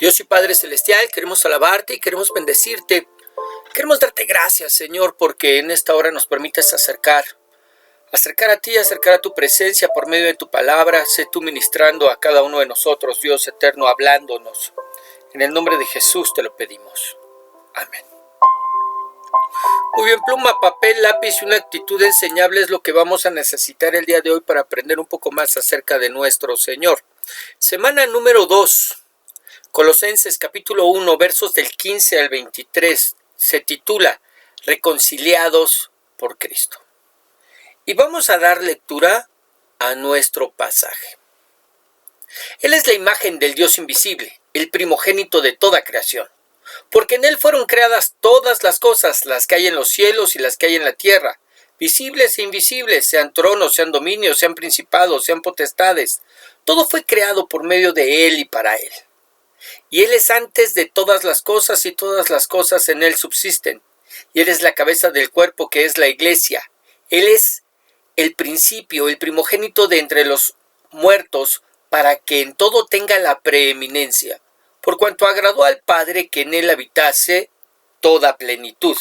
Dios y Padre Celestial, queremos alabarte y queremos bendecirte. Queremos darte gracias, Señor, porque en esta hora nos permites acercar a ti, acercar a tu presencia por medio de tu palabra. Sé tú ministrando a cada uno de nosotros, Dios eterno, hablándonos. En el nombre de Jesús te lo pedimos. Amén. Muy bien, pluma, papel, lápiz y una actitud enseñable es lo que vamos a necesitar el día de hoy para aprender un poco más acerca de nuestro Señor. Semana número 2. Colosenses capítulo 1, versos del 15 al 23, se titula Reconciliados por Cristo. Y vamos a dar lectura a nuestro pasaje. Él es la imagen del Dios invisible, el primogénito de toda creación, porque en Él fueron creadas todas las cosas, las que hay en los cielos y las que hay en la tierra, visibles e invisibles, sean tronos, sean dominios, sean principados, sean potestades. Todo fue creado por medio de Él y para Él. Y Él es antes de todas las cosas y todas las cosas en Él subsisten. Y Él es la cabeza del cuerpo que es la iglesia. Él es el principio, el primogénito de entre los muertos, para que en todo tenga la preeminencia, por cuanto agradó al Padre que en Él habitase toda plenitud,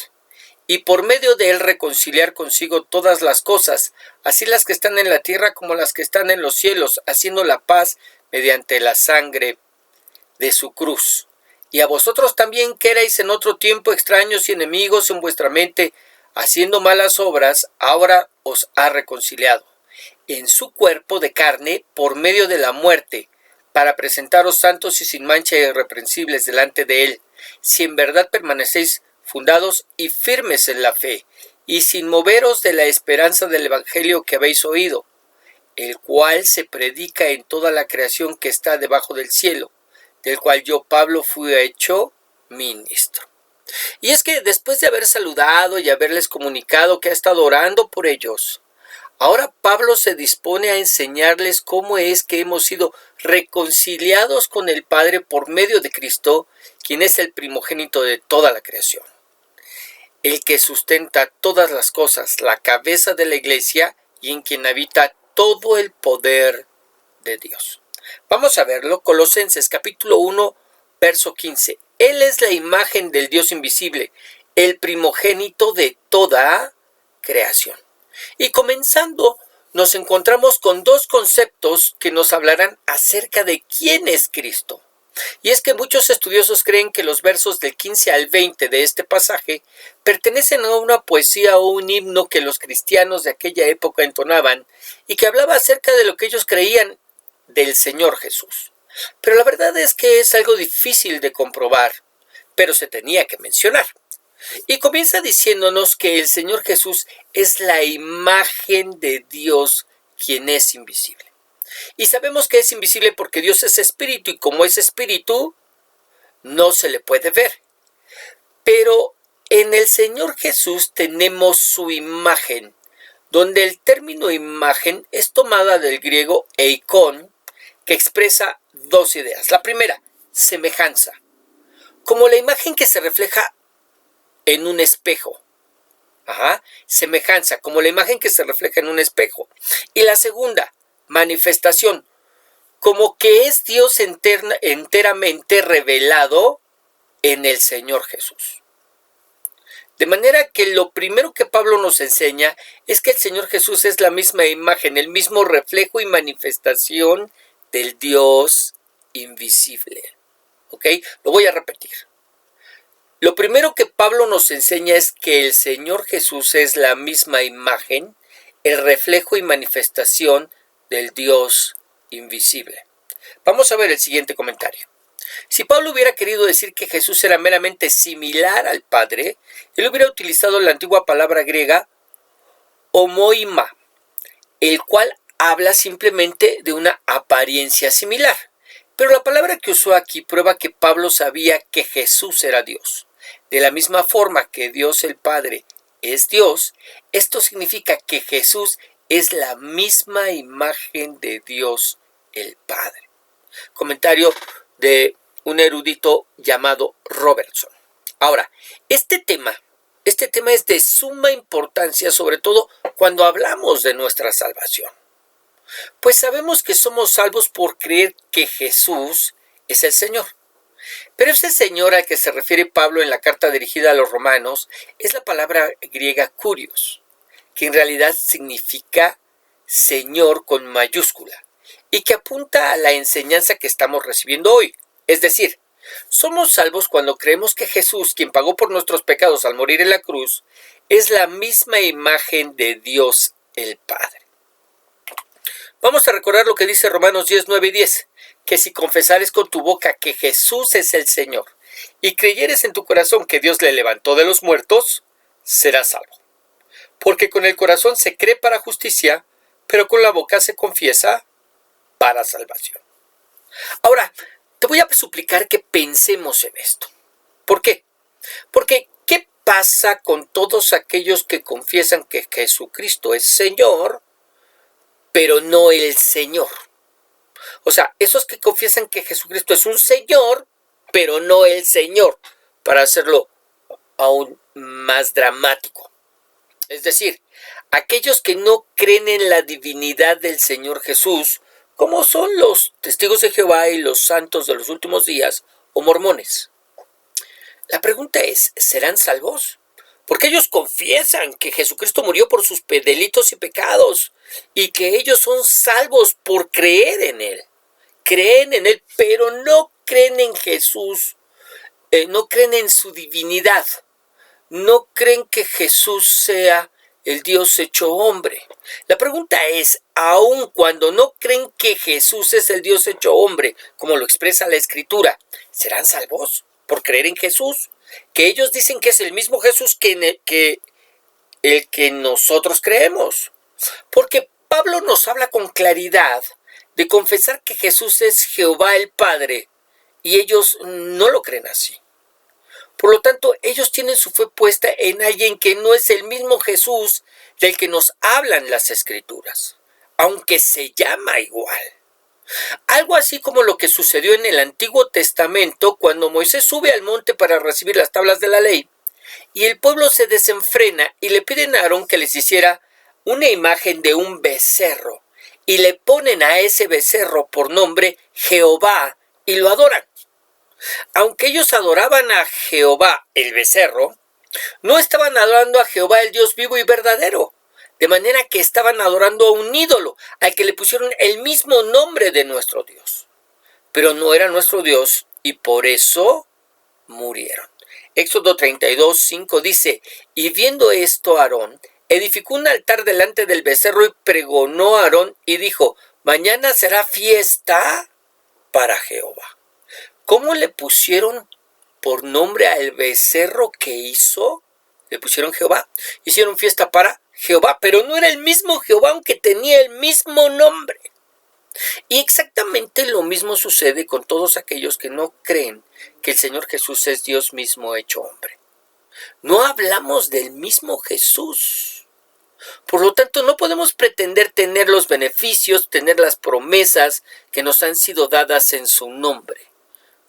y por medio de Él reconciliar consigo todas las cosas, así las que están en la tierra como las que están en los cielos, haciendo la paz mediante la sangre de su cruz. Y a vosotros también, que erais en otro tiempo extraños y enemigos en vuestra mente, haciendo malas obras, ahora os ha reconciliado en su cuerpo de carne por medio de la muerte, para presentaros santos y sin mancha y irreprensibles delante de Él, si en verdad permanecéis fundados y firmes en la fe, y sin moveros de la esperanza del Evangelio que habéis oído, el cual se predica en toda la creación que está debajo del cielo, del cual yo, Pablo, fui hecho ministro. Y es que después de haber saludado y haberles comunicado que ha estado orando por ellos, ahora Pablo se dispone a enseñarles cómo es que hemos sido reconciliados con el Padre por medio de Cristo, quien es el primogénito de toda la creación, el que sustenta todas las cosas, la cabeza de la iglesia y en quien habita todo el poder de Dios. Vamos a verlo, Colosenses capítulo 1, verso 15. Él es la imagen del Dios invisible, el primogénito de toda creación. Y comenzando, nos encontramos con dos conceptos que nos hablarán acerca de quién es Cristo. Y es que muchos estudiosos creen que los versos del 15 al 20 de este pasaje pertenecen a una poesía o un himno que los cristianos de aquella época entonaban y que hablaba acerca de lo que ellos creían del Señor Jesús. Pero la verdad es que es algo difícil de comprobar, pero se tenía que mencionar. Y comienza diciéndonos que el Señor Jesús es la imagen de Dios, quien es invisible. Y sabemos que es invisible porque Dios es espíritu y como es espíritu, no se le puede ver. Pero en el Señor Jesús tenemos su imagen, donde el término imagen es tomada del griego eikon, que expresa dos ideas. La primera, semejanza, como la imagen que se refleja en un espejo. Semejanza, como la imagen que se refleja en un espejo. Y la segunda, manifestación, como que es Dios enteramente revelado en el Señor Jesús. De manera que lo primero que Pablo nos enseña es que el Señor Jesús es la misma imagen, el mismo reflejo y manifestación del Dios invisible. ¿Ok? Lo voy a repetir. Lo primero que Pablo nos enseña es que el Señor Jesús es la misma imagen, el reflejo y manifestación del Dios invisible. Vamos a ver el siguiente comentario. Si Pablo hubiera querido decir que Jesús era meramente similar al Padre, él hubiera utilizado la antigua palabra griega homoima, el cual habla simplemente de una apariencia similar. Pero la palabra que usó aquí prueba que Pablo sabía que Jesús era Dios. De la misma forma que Dios el Padre es Dios, esto significa que Jesús es la misma imagen de Dios el Padre. Comentario de un erudito llamado Robertson. Ahora, este tema es de suma importancia, sobre todo cuando hablamos de nuestra salvación. Pues sabemos que somos salvos por creer que Jesús es el Señor. Pero ese Señor al que se refiere Pablo en la carta dirigida a los romanos es la palabra griega kurios, que en realidad significa Señor con mayúscula y que apunta a la enseñanza que estamos recibiendo hoy. Es decir, somos salvos cuando creemos que Jesús, quien pagó por nuestros pecados al morir en la cruz, es la misma imagen de Dios el Padre. Vamos a recordar lo que dice Romanos 10, 9 y 10, que si confesares con tu boca que Jesús es el Señor y creyeres en tu corazón que Dios le levantó de los muertos, serás salvo. Porque con el corazón se cree para justicia, pero con la boca se confiesa para salvación. Ahora, te voy a suplicar que pensemos en esto. ¿Por qué? Porque ¿qué pasa con todos aquellos que confiesan que Jesucristo es Señor, pero no el Señor? O sea, esos que confiesan que Jesucristo es un Señor, pero no el Señor, para hacerlo aún más dramático. Es decir, aquellos que no creen en la divinidad del Señor Jesús, como son los testigos de Jehová y los santos de los últimos días o mormones. La pregunta es, ¿serán salvos? Porque ellos confiesan que Jesucristo murió por sus delitos y pecados y que ellos son salvos por creer en Él. Creen en Él, pero no creen en Jesús, no creen en su divinidad. No creen que Jesús sea el Dios hecho hombre. La pregunta es, aun cuando no creen que Jesús es el Dios hecho hombre, como lo expresa la Escritura, ¿serán salvos por creer en Jesús? Que ellos dicen que es el mismo Jesús que el que nosotros creemos. Porque Pablo nos habla con claridad de confesar que Jesús es Jehová el Padre, y ellos no lo creen así. Por lo tanto, ellos tienen su fe puesta en alguien que no es el mismo Jesús del que nos hablan las Escrituras, aunque se llama igual. Algo así como lo que sucedió en el Antiguo Testamento cuando Moisés sube al monte para recibir las tablas de la ley y el pueblo se desenfrena y le piden a Aarón que les hiciera una imagen de un becerro y le ponen a ese becerro por nombre Jehová y lo adoran. Aunque ellos adoraban a Jehová el becerro, no estaban adorando a Jehová el Dios vivo y verdadero, de manera que estaban adorando a un ídolo, al que le pusieron el mismo nombre de nuestro Dios. Pero no era nuestro Dios y por eso murieron. Éxodo 32, 5 dice, y viendo esto Aarón, edificó un altar delante del becerro y pregonó a Aarón y dijo, mañana será fiesta para Jehová. ¿Cómo le pusieron por nombre al becerro que hizo? Le pusieron Jehová. Hicieron fiesta para Jehová, pero no era el mismo Jehová, aunque tenía el mismo nombre. Y exactamente lo mismo sucede con todos aquellos que no creen que el Señor Jesús es Dios mismo hecho hombre. No hablamos del mismo Jesús. Por lo tanto, no podemos pretender tener los beneficios, tener las promesas que nos han sido dadas en su nombre,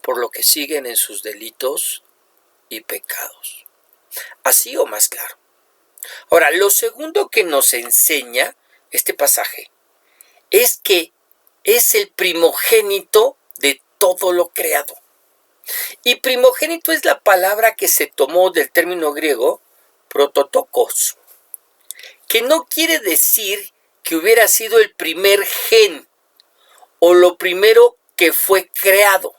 por lo que siguen en sus delitos y pecados. Así o más claro. Ahora, lo segundo que nos enseña este pasaje es que es el primogénito de todo lo creado. Y primogénito es la palabra que se tomó del término griego prototokos, que no quiere decir que hubiera sido el primer gen o lo primero que fue creado,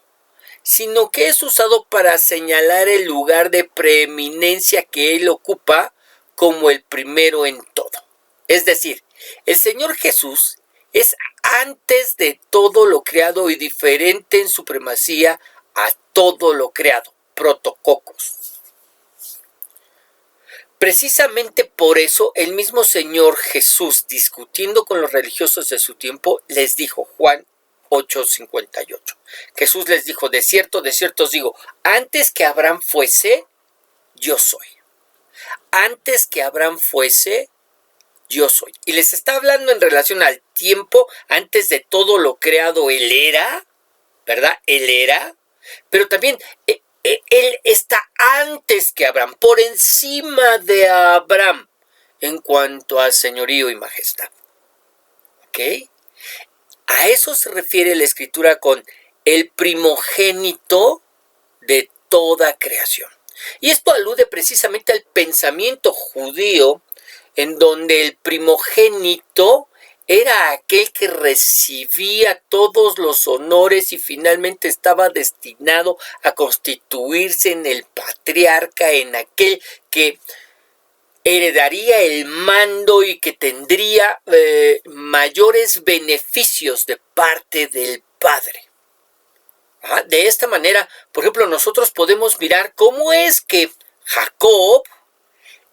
sino que es usado para señalar el lugar de preeminencia que él ocupa como el primero en todo. Es decir, el Señor Jesús es antes de todo lo creado y diferente en supremacía a todo lo creado, protococos. Precisamente por eso el mismo Señor Jesús, discutiendo con los religiosos de su tiempo, les dijo, Juan 8:58. Jesús les dijo, de cierto os digo, antes que Abraham fuese, yo soy. Antes que Abraham fuese, yo soy. Y les está hablando en relación al tiempo, antes de todo lo creado, Él era, ¿verdad? Él era, pero también Él está antes que Abraham, por encima de Abraham, en cuanto a señorío y majestad. ¿Ok? A eso se refiere la Escritura con el primogénito de toda creación. Y esto alude precisamente al pensamiento judío, en donde el primogénito era aquel que recibía todos los honores y finalmente estaba destinado a constituirse en el patriarca, en aquel que heredaría el mando y que tendría mayores beneficios de parte del padre. De esta manera, por ejemplo, nosotros podemos mirar cómo es que Jacob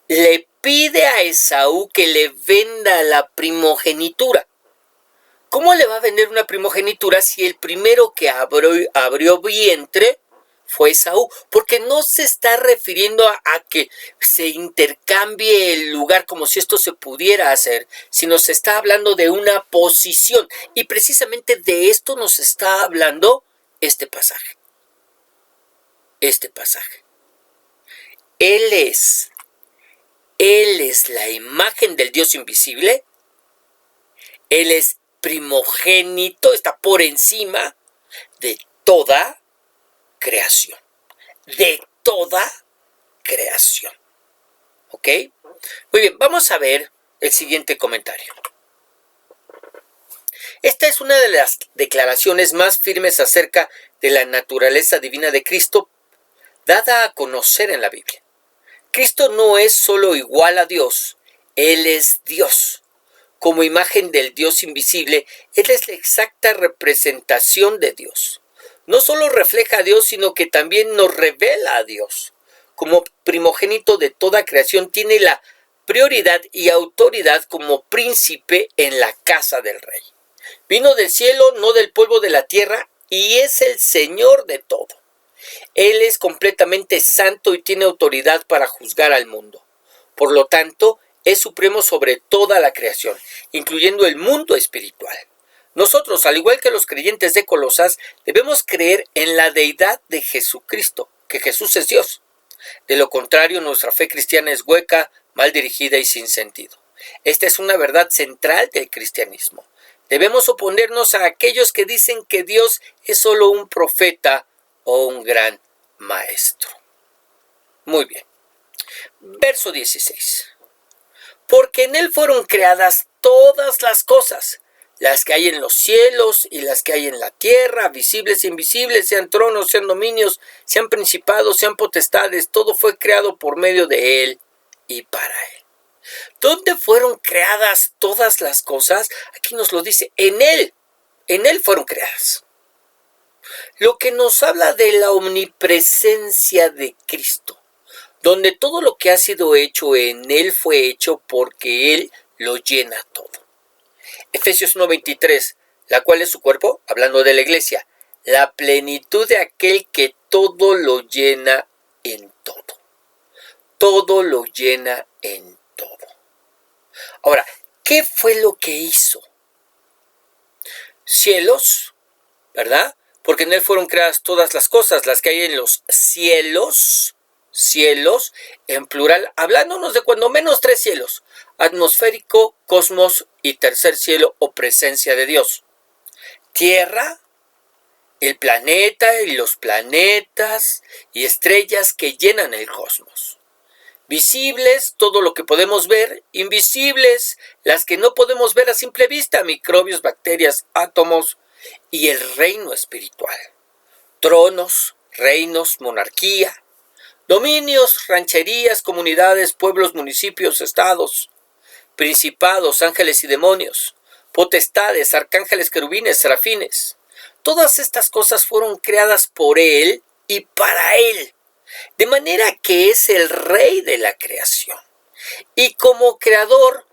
le pide a Esaú que le venda la primogenitura. ¿Cómo le va a vender una primogenitura si el primero que abrió vientre fue Esaú? Porque no se está refiriendo a que se intercambie el lugar como si esto se pudiera hacer, sino se está hablando de una posición. Y precisamente de esto nos está hablando este pasaje. Él es la imagen del Dios invisible. Él es primogénito, está por encima de toda creación. De toda creación. ¿Ok? Muy bien, vamos a ver el siguiente comentario. Esta es una de las declaraciones más firmes acerca de la naturaleza divina de Cristo, dada a conocer en la Biblia. Cristo no es solo igual a Dios, Él es Dios. Como imagen del Dios invisible, Él es la exacta representación de Dios. No solo refleja a Dios, sino que también nos revela a Dios. Como primogénito de toda creación, tiene la prioridad y autoridad como príncipe en la casa del rey. Vino del cielo, no del polvo de la tierra, y es el Señor de todo. Él es completamente santo y tiene autoridad para juzgar al mundo. Por lo tanto, es supremo sobre toda la creación, incluyendo el mundo espiritual. Nosotros, al igual que los creyentes de Colosas, debemos creer en la deidad de Jesucristo, que Jesús es Dios. De lo contrario, nuestra fe cristiana es hueca, mal dirigida y sin sentido. Esta es una verdad central del cristianismo. Debemos oponernos a aquellos que dicen que Dios es solo un profeta o un gran maestro. Muy bien. Verso 16. Porque en Él fueron creadas todas las cosas, las que hay en los cielos y las que hay en la tierra, visibles e invisibles, sean tronos, sean dominios, sean principados, sean potestades, todo fue creado por medio de Él y para Él. ¿Dónde fueron creadas todas las cosas? Aquí nos lo dice, en Él fueron creadas. Lo que nos habla de la omnipresencia de Cristo, donde todo lo que ha sido hecho en Él fue hecho porque Él lo llena todo. Efesios 1:23, la cual es su cuerpo, hablando de la iglesia, la plenitud de aquel que todo lo llena en todo. Todo lo llena en todo. Ahora, ¿qué fue lo que hizo? Cielos, ¿verdad? Porque en Él fueron creadas todas las cosas, las que hay en los cielos, en plural, hablándonos de cuando menos 3 cielos, atmosférico, cosmos y tercer cielo o presencia de Dios. Tierra, el planeta y los planetas y estrellas que llenan el cosmos. Visibles, todo lo que podemos ver; invisibles, las que no podemos ver a simple vista, microbios, bacterias, átomos y el reino espiritual. Tronos, reinos, monarquía, dominios, rancherías, comunidades, pueblos, municipios, estados, principados, ángeles y demonios, potestades, arcángeles, querubines, serafines. Todas estas cosas fueron creadas por Él y para Él, de manera que es el Rey de la creación. Y como creador,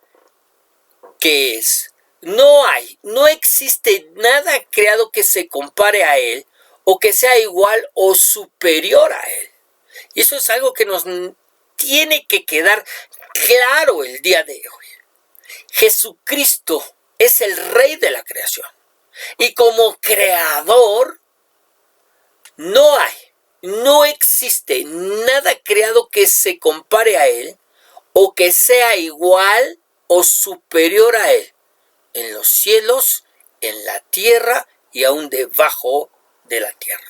¿qué es? No existe nada creado que se compare a Él o que sea igual o superior a Él. Y eso es algo que nos tiene que quedar claro el día de hoy. Jesucristo es el Rey de la creación. Y como creador, no existe nada creado que se compare a Él o que sea igual o superior a Él, en los cielos, en la tierra y aún debajo de la tierra.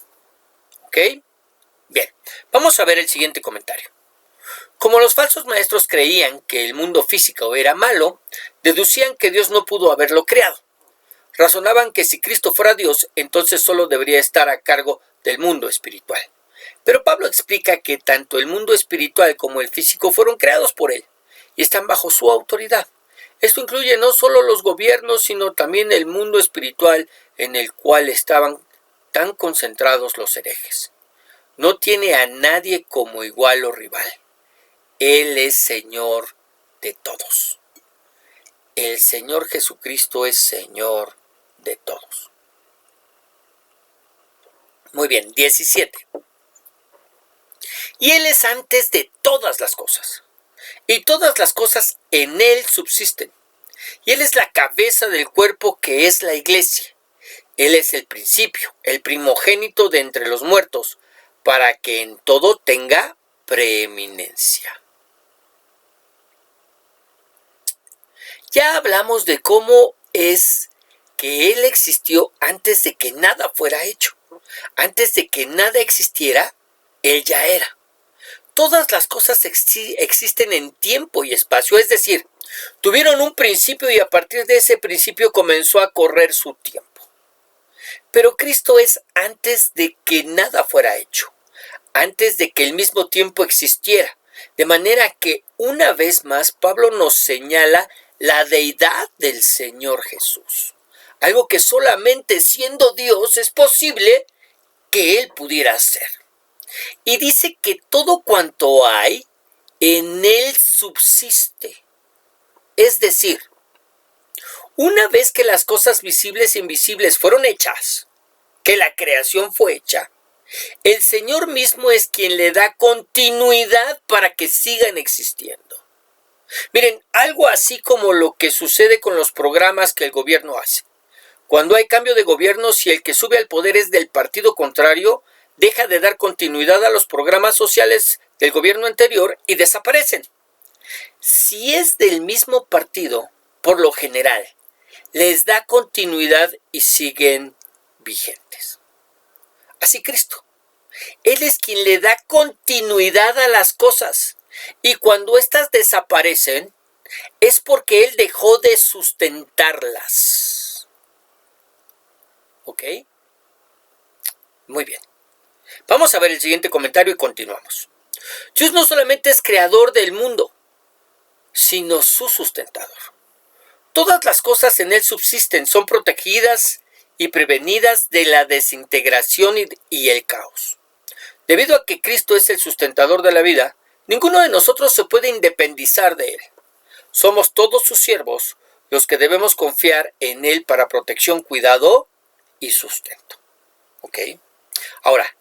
¿Ok? Bien, vamos a ver el siguiente comentario. Como los falsos maestros creían que el mundo físico era malo, deducían que Dios no pudo haberlo creado. Razonaban que si Cristo fuera Dios, entonces solo debería estar a cargo del mundo espiritual. Pero Pablo explica que tanto el mundo espiritual como el físico fueron creados por Él y están bajo su autoridad. Esto incluye no solo los gobiernos, sino también el mundo espiritual en el cual estaban tan concentrados los herejes. No tiene a nadie como igual o rival. Él es Señor de todos. El Señor Jesucristo es Señor de todos. Muy bien, 17. Y Él es antes de todas las cosas, y todas las cosas en Él subsisten. Y Él es la cabeza del cuerpo que es la iglesia. Él es el principio, el primogénito de entre los muertos, para que en todo tenga preeminencia. Ya hablamos de cómo es que Él existió antes de que nada fuera hecho. Antes de que nada existiera, Él ya era. Todas las cosas existen en tiempo y espacio, es decir, tuvieron un principio y a partir de ese principio comenzó a correr su tiempo. Pero Cristo es antes de que nada fuera hecho, antes de que el mismo tiempo existiera, de manera que una vez más Pablo nos señala la deidad del Señor Jesús, algo que solamente siendo Dios es posible que Él pudiera hacer. Y dice que todo cuanto hay en Él subsiste. Es decir, una vez que las cosas visibles e invisibles fueron hechas, que la creación fue hecha, el Señor mismo es quien le da continuidad para que sigan existiendo. Miren, algo así como lo que sucede con los programas que el gobierno hace. Cuando hay cambio de gobierno, si el que sube al poder es del partido contrario, deja de dar continuidad a los programas sociales del gobierno anterior y desaparecen. Si es del mismo partido, por lo general, les da continuidad y siguen vigentes. Así Cristo. Él es quien le da continuidad a las cosas. Y cuando éstas desaparecen, es porque Él dejó de sustentarlas. ¿Ok? Muy bien. Vamos a ver el siguiente comentario y continuamos. Dios no solamente es creador del mundo, sino su sustentador. Todas las cosas en Él subsisten, son protegidas y prevenidas de la desintegración y el caos. Debido a que Cristo es el sustentador de la vida, ninguno de nosotros se puede independizar de Él. Somos todos sus siervos, los que debemos confiar en Él para protección, cuidado y sustento. ¿Ok? Ahora,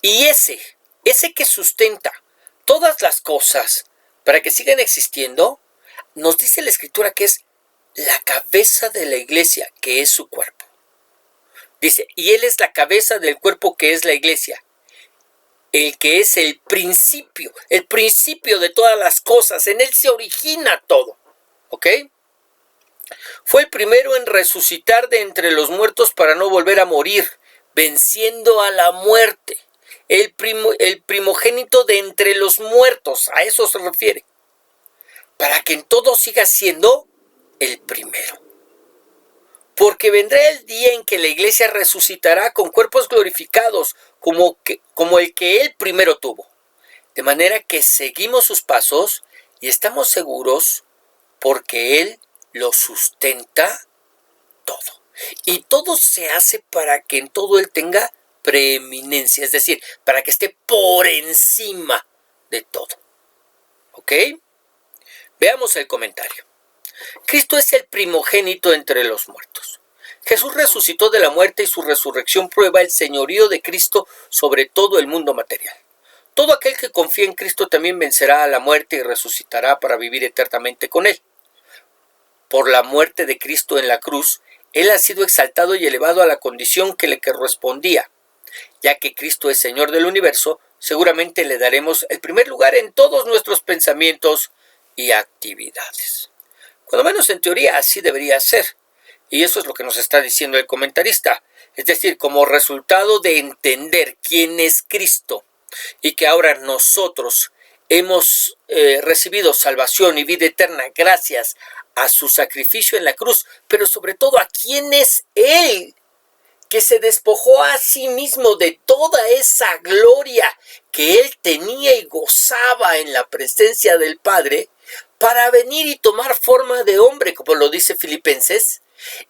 y ese que sustenta todas las cosas para que sigan existiendo, nos dice la Escritura que es la cabeza de la iglesia, que es su cuerpo. Dice, y Él es la cabeza del cuerpo que es la iglesia, el que es el principio de todas las cosas. En Él se origina todo. ¿Ok? Fue el primero en resucitar de entre los muertos para no volver a morir, venciendo a la muerte. El primogénito de entre los muertos, a eso se refiere. Para que en todo siga siendo el primero. Porque vendrá el día en que la iglesia resucitará con cuerpos glorificados, como el que Él primero tuvo. De manera que seguimos sus pasos y estamos seguros porque Él lo sustenta todo. Y todo se hace para que en todo Él tenga preeminencia, es decir, para que esté por encima de todo. ¿Ok? Veamos el comentario. Cristo es el primogénito entre los muertos. Jesús resucitó de la muerte y su resurrección prueba el señorío de Cristo sobre todo el mundo material. Todo aquel que confía en Cristo también vencerá a la muerte y resucitará para vivir eternamente con Él. Por la muerte de Cristo en la cruz, Él ha sido exaltado y elevado a la condición que le correspondía. Ya que Cristo es Señor del universo, seguramente le daremos el primer lugar en todos nuestros pensamientos y actividades. Cuando menos en teoría así debería ser. Y eso es lo que nos está diciendo el comentarista. Es decir, como resultado de entender quién es Cristo y que ahora nosotros hemos recibido salvación y vida eterna gracias a su sacrificio en la cruz, pero sobre todo a quién es Él, que se despojó a sí mismo de toda esa gloria que Él tenía y gozaba en la presencia del Padre, para venir y tomar forma de hombre, como lo dice Filipenses,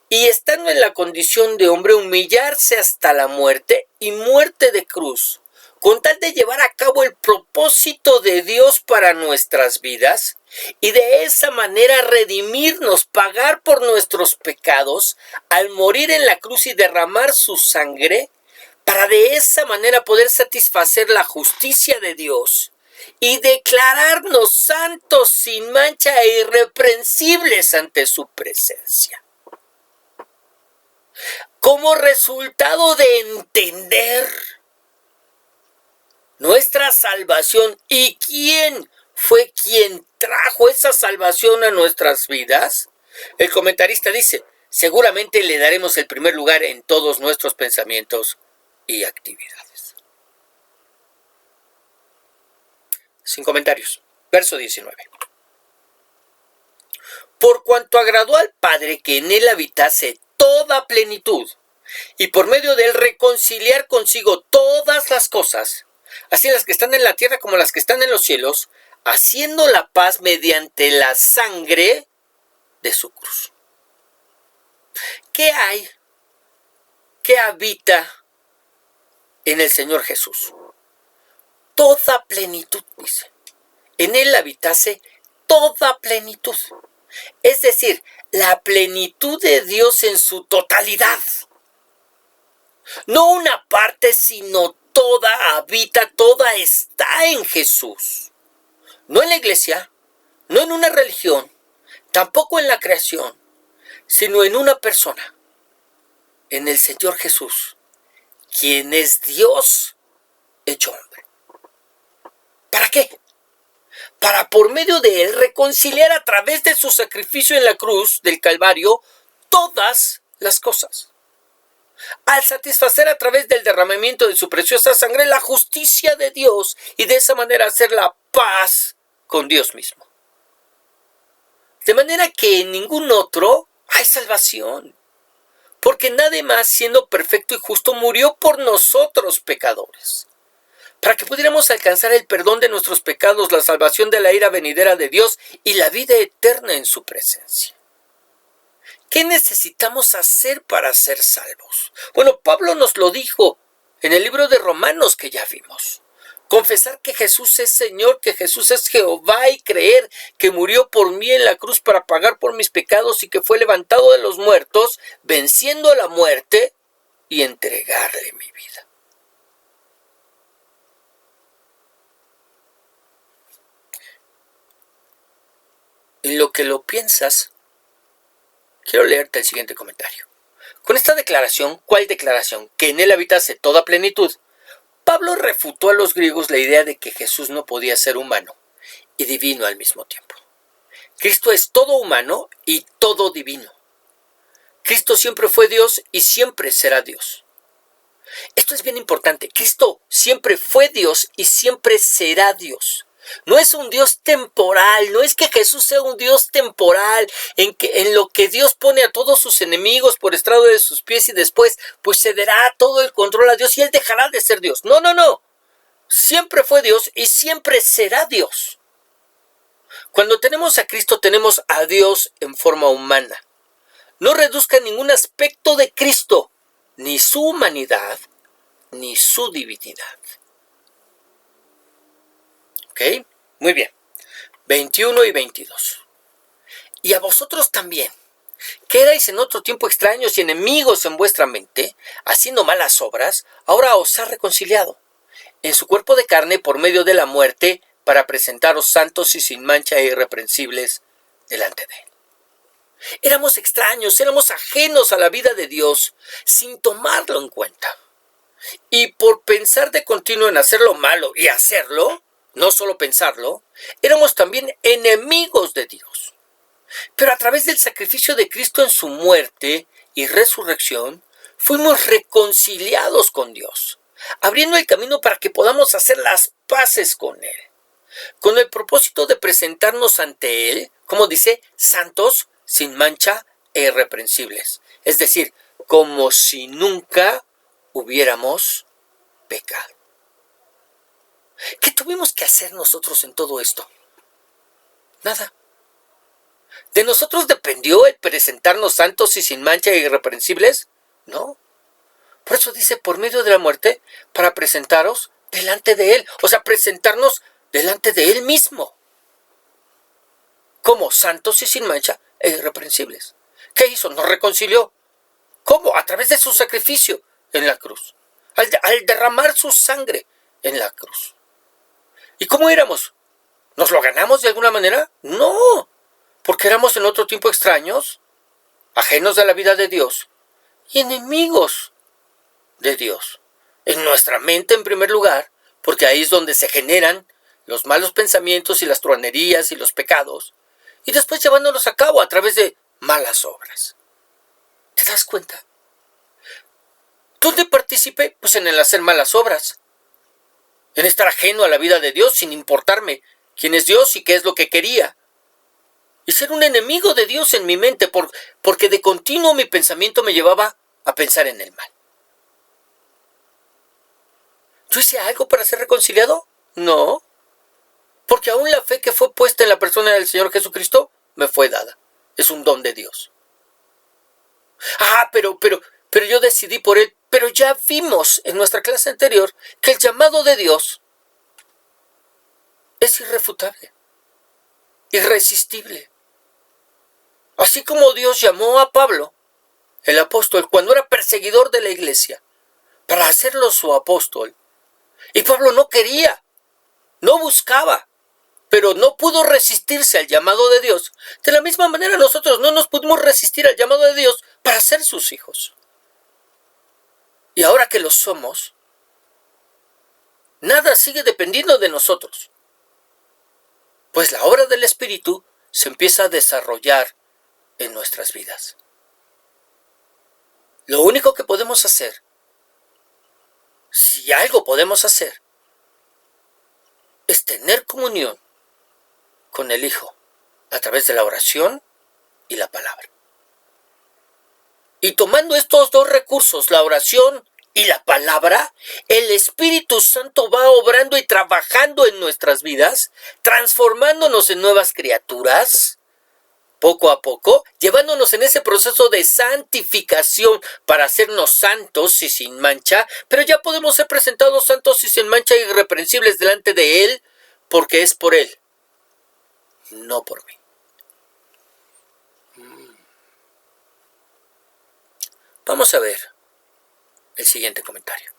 y estando en la condición de hombre, humillarse hasta la muerte y muerte de cruz, con tal de llevar a cabo el propósito de Dios para nuestras vidas, y de esa manera redimirnos, pagar por nuestros pecados, al morir en la cruz y derramar su sangre, para de esa manera poder satisfacer la justicia de Dios y declararnos santos, sin mancha e irreprensibles ante su presencia. Como resultado de entender nuestra salvación y quién fue quien trajo esa salvación a nuestras vidas, el comentarista dice, seguramente le daremos el primer lugar en todos nuestros pensamientos y actividades. Sin comentarios. Verso 19. Por cuanto agradó al Padre que en él habitase toda plenitud, y por medio de él reconciliar consigo todas las cosas, así las que están en la tierra como las que están en los cielos, haciendo la paz mediante la sangre de su cruz. ¿Qué hay? ¿Qué habita en el Señor Jesús? Toda plenitud, dice. En él habitase toda plenitud. Es decir, la plenitud de Dios en su totalidad. No una parte, sino toda habita, toda está en Jesús. No en la iglesia, no en una religión, tampoco en la creación, sino en una persona, en el Señor Jesús, quien es Dios hecho hombre. ¿Para qué? Para por medio de él reconciliar a través de su sacrificio en la cruz del Calvario todas las cosas. Al satisfacer a través del derramamiento de su preciosa sangre la justicia de Dios y de esa manera hacer la paz con Dios mismo. De manera que en ningún otro hay salvación, porque nadie más siendo perfecto y justo murió por nosotros pecadores, para que pudiéramos alcanzar el perdón de nuestros pecados, la salvación de la ira venidera de Dios y la vida eterna en su presencia. ¿Qué necesitamos hacer para ser salvos? Bueno, Pablo nos lo dijo en el libro de Romanos que ya vimos. Confesar que Jesús es Señor, que Jesús es Jehová y creer que murió por mí en la cruz para pagar por mis pecados y que fue levantado de los muertos, venciendo la muerte y entregarle mi vida. En lo que lo piensas, quiero leerte el siguiente comentario. Con esta declaración, ¿cuál declaración? Que en él habitase toda plenitud. Pablo refutó a los griegos la idea de que Jesús no podía ser humano y divino al mismo tiempo. Cristo es todo humano y todo divino. Cristo siempre fue Dios y siempre será Dios. Esto es bien importante. Cristo siempre fue Dios y siempre será Dios. No es un Dios temporal, no es que Jesús sea un Dios temporal, en lo que Dios pone a todos sus enemigos por estrado de sus pies y después pues cederá todo el control a Dios y Él dejará de ser Dios. No, no, no. Siempre fue Dios y siempre será Dios. Cuando tenemos a Cristo, tenemos a Dios en forma humana. No reduzca ningún aspecto de Cristo, ni su humanidad, ni su divinidad. ¿Ok? Muy bien. 21 y 22. Y a vosotros también, que erais en otro tiempo extraños y enemigos en vuestra mente, haciendo malas obras, ahora os ha reconciliado en su cuerpo de carne por medio de la muerte, para presentaros santos y sin mancha e irreprensibles delante de él. Éramos extraños, éramos ajenos a la vida de Dios, sin tomarlo en cuenta. Y por pensar de continuo en hacer lo malo y hacerlo, no solo pensarlo, éramos también enemigos de Dios. Pero a través del sacrificio de Cristo en su muerte y resurrección, fuimos reconciliados con Dios, abriendo el camino para que podamos hacer las paces con Él, con el propósito de presentarnos ante Él, como dice, santos, sin mancha e irreprensibles. Es decir, como si nunca hubiéramos pecado. ¿Qué tuvimos que hacer nosotros en todo esto? Nada. ¿De nosotros dependió el presentarnos santos y sin mancha e irreprensibles? No. Por eso dice, por medio de la muerte, para presentaros delante de Él. O sea, presentarnos delante de Él mismo. Como santos y sin mancha e irreprensibles. ¿Qué hizo? Nos reconcilió. ¿Cómo? A través de su sacrificio en la cruz. Al derramar su sangre en la cruz. ¿Y cómo éramos? ¿Nos lo ganamos de alguna manera? No. Porque éramos en otro tiempo extraños, ajenos a la vida de Dios y enemigos de Dios. En nuestra mente en primer lugar, porque ahí es donde se generan los malos pensamientos y las truanerías y los pecados, y después llevándolos a cabo a través de malas obras. ¿Te das cuenta? ¿Dónde participé? Pues en el hacer malas obras, en estar ajeno a la vida de Dios sin importarme quién es Dios y qué es lo que quería. Y ser un enemigo de Dios en mi mente, porque de continuo mi pensamiento me llevaba a pensar en el mal. ¿Yo hice algo para ser reconciliado? No. Porque aún la fe que fue puesta en la persona del Señor Jesucristo me fue dada. Es un don de Dios. Pero yo decidí por Él. Pero ya vimos en nuestra clase anterior que el llamado de Dios es irrefutable, irresistible. Así como Dios llamó a Pablo, el apóstol, cuando era perseguidor de la iglesia, para hacerlo su apóstol, y Pablo no quería, no buscaba, pero no pudo resistirse al llamado de Dios. De la misma manera nosotros no nos pudimos resistir al llamado de Dios para ser sus hijos. Y ahora que lo somos, nada sigue dependiendo de nosotros. Pues la obra del Espíritu se empieza a desarrollar en nuestras vidas. Lo único que podemos hacer, si algo podemos hacer, es tener comunión con el Hijo a través de la oración y la palabra. Y tomando estos dos recursos, la oración y la palabra, el Espíritu Santo va obrando y trabajando en nuestras vidas, transformándonos en nuevas criaturas, poco a poco, llevándonos en ese proceso de santificación para hacernos santos y sin mancha, pero ya podemos ser presentados santos y sin mancha e irreprensibles delante de Él, porque es por Él, no por mí. Vamos a ver el siguiente comentario.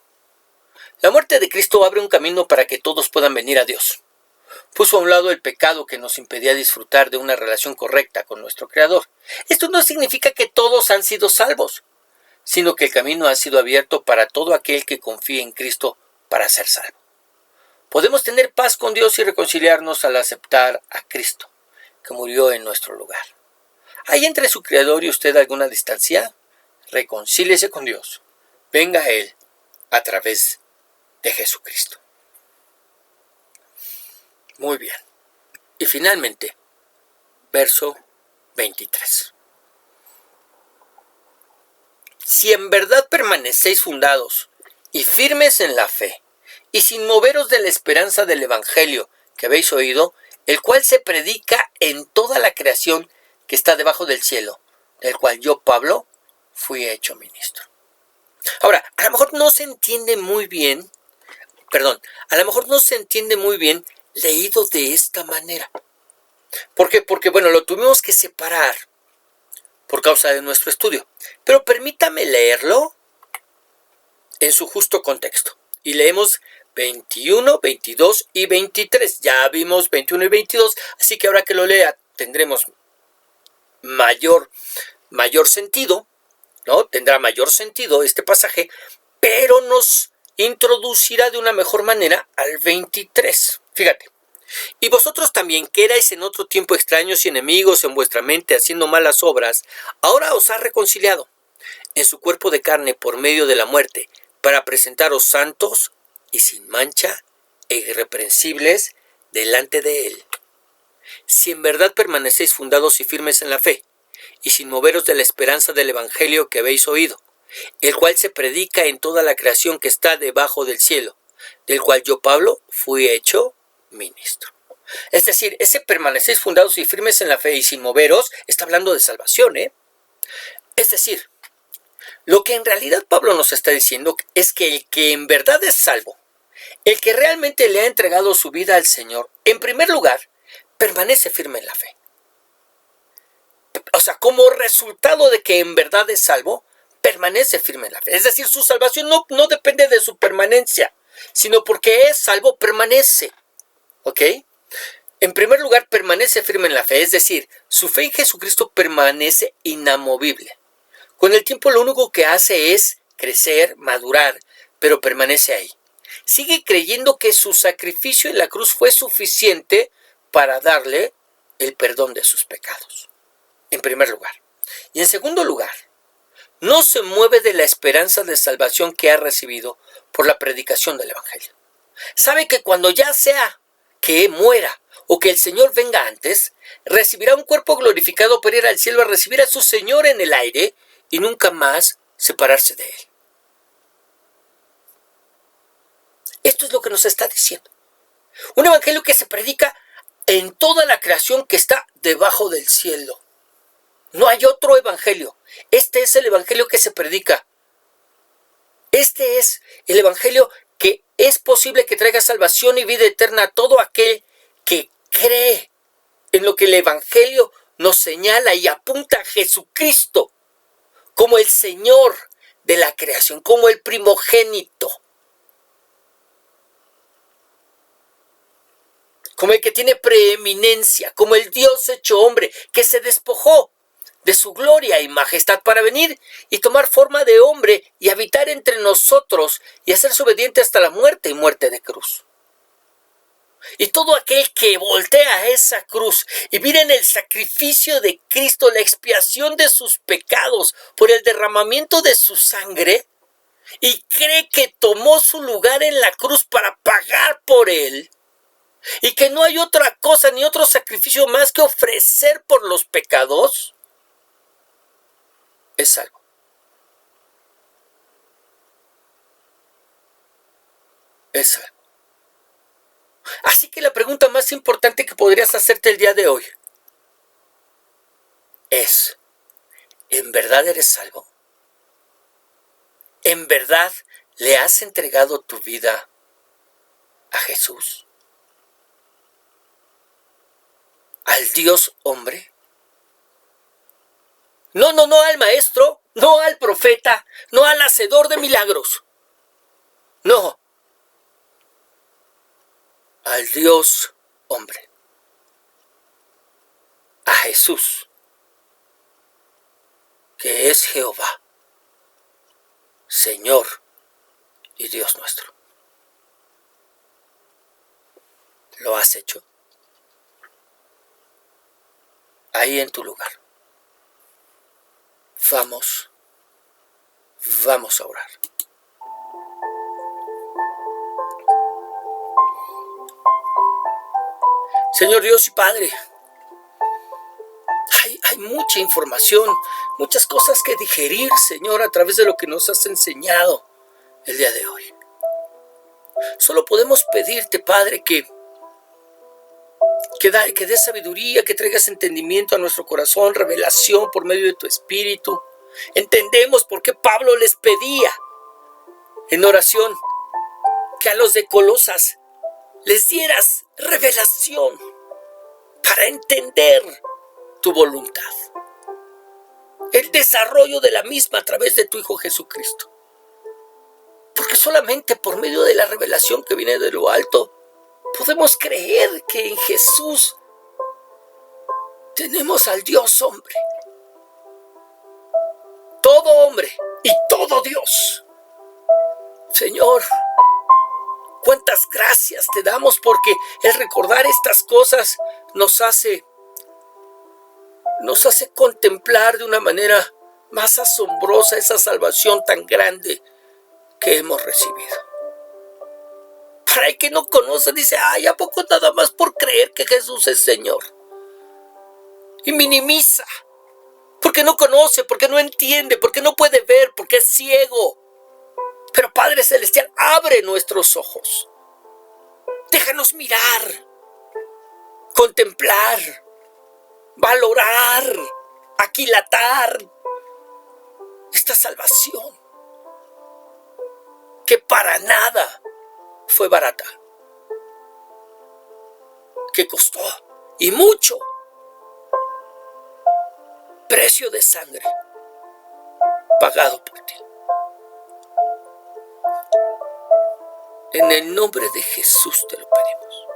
La muerte de Cristo abre un camino para que todos puedan venir a Dios. Puso a un lado el pecado que nos impedía disfrutar de una relación correcta con nuestro Creador. Esto no significa que todos han sido salvos, sino que el camino ha sido abierto para todo aquel que confíe en Cristo para ser salvo. Podemos tener paz con Dios y reconciliarnos al aceptar a Cristo, que murió en nuestro lugar. ¿Hay entre su Creador y usted alguna distancia? Reconcíliese con Dios. Venga a Él a través de Jesucristo. Muy bien. Y finalmente, verso 23. Si en verdad permanecéis fundados y firmes en la fe, y sin moveros de la esperanza del Evangelio que habéis oído, el cual se predica en toda la creación que está debajo del cielo, del cual yo, Pablo, fui hecho ministro. Ahora, a lo mejor no se entiende muy bien leído de esta manera. ¿Por qué? Porque, lo tuvimos que separar por causa de nuestro estudio. Pero permítame leerlo en su justo contexto. Y leemos 21, 22 y 23. Ya vimos 21 y 22, así que ahora que lo lea tendremos mayor sentido, ¿no? Tendrá mayor sentido este pasaje, pero nos introducirá de una mejor manera al 23. Fíjate. Y vosotros también, que erais en otro tiempo extraños y enemigos en vuestra mente, haciendo malas obras, ahora os ha reconciliado en su cuerpo de carne por medio de la muerte, para presentaros santos y sin mancha e irreprensibles delante de Él. Si en verdad permanecéis fundados y firmes en la fe, y sin moveros de la esperanza del Evangelio que habéis oído, el cual se predica en toda la creación que está debajo del cielo, del cual yo, Pablo, fui hecho ministro. Es decir, ese permanecéis fundados y firmes en la fe y sin moveros, está hablando de salvación, Es decir, lo que en realidad Pablo nos está diciendo es que el que en verdad es salvo, el que realmente le ha entregado su vida al Señor, en primer lugar, permanece firme en la fe. O sea, como resultado de que en verdad es salvo, permanece firme en la fe. Es decir, su salvación no depende de su permanencia, sino porque es salvo, permanece. ¿Ok? En primer lugar, permanece firme en la fe. Es decir, su fe en Jesucristo permanece inamovible. Con el tiempo lo único que hace es crecer, madurar, pero permanece ahí. Sigue creyendo que su sacrificio en la cruz fue suficiente para darle el perdón de sus pecados. En primer lugar. Y en segundo lugar, no se mueve de la esperanza de salvación que ha recibido por la predicación del Evangelio. Sabe que cuando ya sea que muera o que el Señor venga antes, recibirá un cuerpo glorificado para ir al cielo a recibir a su Señor en el aire y nunca más separarse de Él. Esto es lo que nos está diciendo. Un Evangelio que se predica en toda la creación que está debajo del cielo. No hay otro evangelio. Este es el evangelio que se predica. Este es el evangelio que es posible que traiga salvación y vida eterna a todo aquel que cree en lo que el evangelio nos señala y apunta a Jesucristo como el Señor de la creación, como el primogénito, como el que tiene preeminencia, como el Dios hecho hombre, que se despojó de su gloria y majestad para venir y tomar forma de hombre y habitar entre nosotros y hacerse obediente hasta la muerte y muerte de cruz. Y todo aquel que voltea a esa cruz y mira en el sacrificio de Cristo, la expiación de sus pecados por el derramamiento de su sangre, y cree que tomó su lugar en la cruz para pagar por él, y que no hay otra cosa ni otro sacrificio más que ofrecer por los pecados, es salvo. Es salvo. Así que la pregunta más importante que podrías hacerte el día de hoy es, ¿en verdad eres salvo? ¿En verdad le has entregado tu vida a Jesús? ¿Al Dios hombre? No al maestro, no al profeta, no al hacedor de milagros. No. Al Dios hombre. A Jesús, que es Jehová, Señor y Dios nuestro. ¿Lo has hecho? Ahí en tu lugar. Vamos a orar. Señor Dios y Padre, hay mucha información, muchas cosas que digerir, Señor, a través de lo que nos has enseñado el día de hoy. Solo podemos pedirte, Padre, que des sabiduría, que traigas entendimiento a nuestro corazón, revelación por medio de tu Espíritu. Entendemos por qué Pablo les pedía en oración que a los de Colosas les dieras revelación para entender tu voluntad, el desarrollo de la misma a través de tu Hijo Jesucristo. Porque solamente por medio de la revelación que viene de lo alto podemos creer que en Jesús tenemos al Dios hombre, todo hombre y todo Dios. Señor, cuántas gracias te damos, porque el recordar estas cosas nos hace contemplar de una manera más asombrosa esa salvación tan grande que hemos recibido. Para el que no conoce, dice, ay, ¿a poco nada más por creer que Jesús es Señor? Y minimiza, porque no conoce, porque no entiende, porque no puede ver, porque es ciego. Pero Padre Celestial, abre nuestros ojos. Déjanos mirar, contemplar, valorar, aquilatar esta salvación, que para nada fue barata, que costó, y mucho, precio de sangre pagado por ti. En el nombre de Jesús te lo pedimos.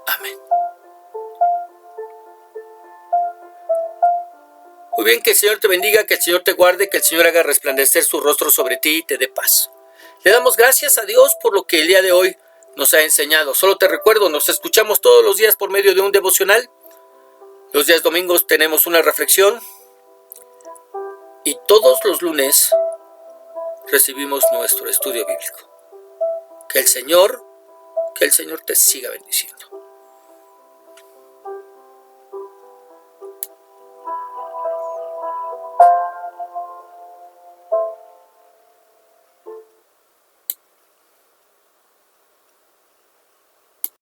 Amén. Muy bien, que el Señor te bendiga, que el Señor te guarde, que el Señor haga resplandecer su rostro sobre ti y te dé paz. Le damos gracias a Dios por lo que el día de hoy nos ha enseñado. Solo te recuerdo, nos escuchamos todos los días por medio de un devocional. Los días domingos tenemos una reflexión. Y todos los lunes recibimos nuestro estudio bíblico. Que el Señor te siga bendiciendo.